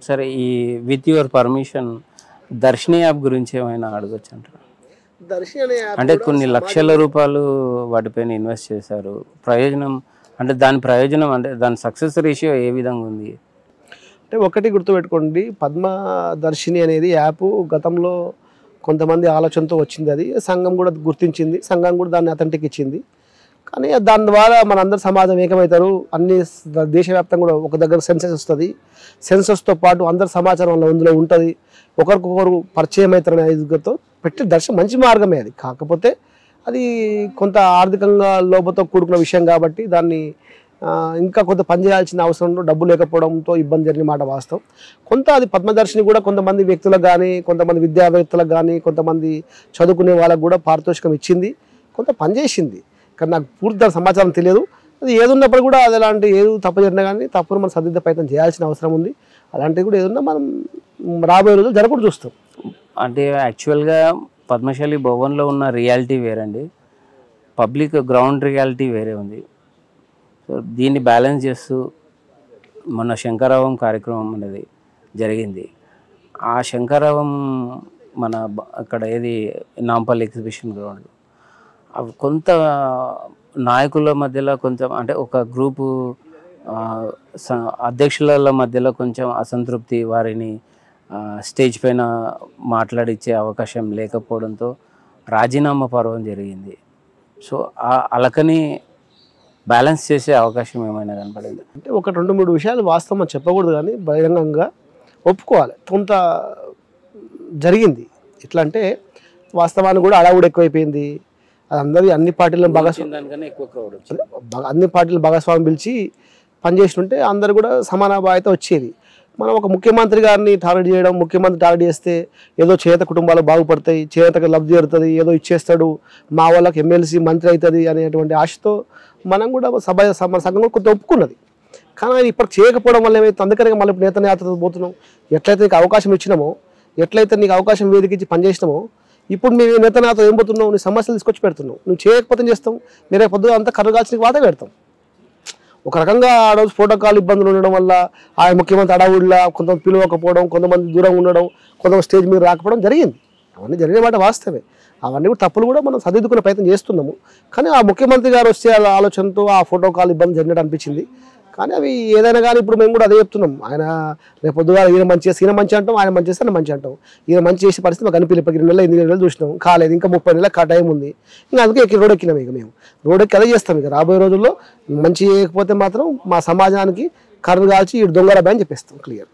సరే ఈ with your permission Darshini app గురించి ఏమైనా అడగొచ్చు అంటారా? దర్శి అనే యాప్ అంటే కొన్ని లక్షల రూపాయలు వాటిపైన ఇన్వెస్ట్ చేశారు. ప్రయోజనం అంటే దాని ప్రయోజనం అంటే దాని సక్సెస్ రేషియో ఏ విధంగా ఉంది? అంటే ఒకటి గుర్తుపెట్టుకోండి, పద్మదర్శిని అనేది యాప్ గతంలో కొంతమంది ఆలోచనతో వచ్చింది. అది సంఘం కూడా గుర్తించింది, సంఘం కూడా దాన్ని అథెంటిక్ ఇచ్చింది. కానీ దాని ద్వారా మనందరూ సమాజం ఏకమవుతారు. అన్ని దేశవ్యాప్తంగా కూడా ఒక దగ్గర సెన్సెస్ వస్తుంది. సెన్సెస్తో పాటు అందరి సమాచారం అందులో ఉంటుంది. ఒకరికొకరు పరిచయం అవుతారనే ఐదుగురితో పెట్టి దర్శనం మంచి మార్గమే. అది కాకపోతే అది కొంత ఆర్థికంగా లోపంతో కూడుకున్న విషయం కాబట్టి దాన్ని ఇంకా కొంత పనిచేయాల్సిన అవసరంలో డబ్బు లేకపోవడంతో ఇబ్బంది జరిగిన మాట వాస్తవం. కొంత అది పద్మదర్శిని కూడా కొంతమంది వ్యక్తులకు కానీ, కొంతమంది విద్యావేత్తలకు కానీ, కొంతమంది చదువుకునే వాళ్ళకు కూడా పారితోషికం ఇచ్చింది, కొంత పనిచేసింది. కానీ నాకు పూర్తి దాని సమాచారం తెలియదు. అది ఏదున్నప్పుడు కూడా అది అలాంటి ఏది తప్పు జరిగినా కానీ తప్పును మనం సరిదిద్ద ప్రయత్నం చేయాల్సిన అవసరం ఉంది. అలాంటివి కూడా ఏదన్నా మనం రాబోయే రోజులు జరగకుండా చూస్తాం. అంటే యాక్చువల్గా పద్మశాలి భవన్లో ఉన్న రియాలిటీ వేరండి, పబ్లిక్ గ్రౌండ్ రియాలిటీ వేరే ఉంది. సో దీన్ని బ్యాలెన్స్ చేస్తూ మొన్న శంకరావం కార్యక్రమం అనేది జరిగింది. ఆ శంకరావం మన అక్కడ ఏది నాంపల్లి ఎగ్జిబిషన్ గ్రౌండ్, అవి కొంత నాయకుల మధ్యలో కొంచెం అంటే ఒక గ్రూపు అధ్యక్షుల మధ్యలో కొంచెం అసంతృప్తి, వారిని స్టేజ్ పైన మాట్లాడించే అవకాశం లేకపోవడంతో రాజీనామా పర్వం జరిగింది. సో ఆ అలకని బ్యాలెన్స్ చేసే అవకాశం ఏమైనా కనపడింది? అంటే ఒక 2-3 విషయాలు వాస్తవం అని చెప్పకూడదు, కానీ బహిరంగంగా ఒప్పుకోవాలి. కొంత జరిగింది. ఎట్లా అంటే వాస్తవాన్ని కూడా అడావుడు ఎక్కువైపోయింది. అది అందరి అన్ని పార్టీలను అన్ని పార్టీలు భాగస్వామ్యం పిలిచి పనిచేస్తుంటే అందరు కూడా సమాన బాధ్యత వచ్చేది. మనం ఒక ముఖ్యమంత్రి గారిని టార్గెట్ చేయడం, ముఖ్యమంత్రి టార్గెట్ చేస్తే ఏదో చేత కుటుంబాలు బాగుపడతాయి, చేతకు లబ్ధి జరుగుతుంది, ఏదో ఇచ్చేస్తాడు, మా వాళ్ళకి ఎమ్మెల్సీ మంత్రి అవుతుంది అనేటువంటి ఆశతో మనం కూడా సంఘం కూడా కొంత ఒప్పుకున్నది. కానీ అది ఇప్పుడు చేయకపోవడం వల్ల ఏమైతే అందుకనే మళ్ళీ నేత యాత్ర పోతున్నాం. ఎట్లయితే నీకు అవకాశం ఇచ్చినామో, ఎట్లయితే నీకు అవకాశం వేదికిచ్చి పనిచేసినామో, ఇప్పుడు మేము నేత నాతో ఏం పోతున్నావు, నీ సమస్యలు తీసుకొచ్చి పెడుతున్నావు. నువ్వు చేయకపోతే చేస్తాం, మీరే పొద్దుగా అంతా కర్రు కాల్చిన వాత పెడతాం. ఒక రకంగా ఆ రోజు ప్రోటోకాల్ ఇబ్బందులు ఉండడం వల్ల ఆయన ముఖ్యమంత్రి అడవుడిలా కొంతమంది పిలవకపోవడం, కొంతమంది దూరం ఉండడం, కొంతమంది స్టేజ్ మీద రాకపోవడం జరిగింది. అవన్నీ జరిగిన మాట వాస్తవమే. అవన్నీ కూడా తప్పులు కూడా మనం సరిదిద్దుకునే ప్రయత్నం చేస్తున్నాము. కానీ ఆ ముఖ్యమంత్రి గారు వచ్చే ఆలోచనతో ఆ ప్రోటోకాల్ ఇబ్బంది జరిగినట్టు అనిపించింది. కానీ అవి ఏదైనా కానీ ఇప్పుడు మేము కూడా అదే చెప్తున్నాం. ఆయన రేపు పొద్దుగా ఈయన మంచి చేసి ఈయన మంచి అంటాం, ఆయన మంచి చేస్తే ఆయన మంచి అంటాం. ఈయన మంచి చేసే పరిస్థితి మాకు అనిపించలేదు. 2 నెలలు 8 నెలలు చూసినాం, కాలేదు. ఇంకా 30 నెలల టైం ఉంది. ఇంకా అందుకే రోడ్ ఎక్కినాం. ఇక మేము రోడ్ ఎక్కి అదే చేస్తాం. ఇక రాబోయే రోజుల్లో మంచి చేయకపోతే మాత్రం మా సమాజానికి కర్రు కాల్చి ఈ దొంగల భయం చెప్పేస్తాం. క్లియర్.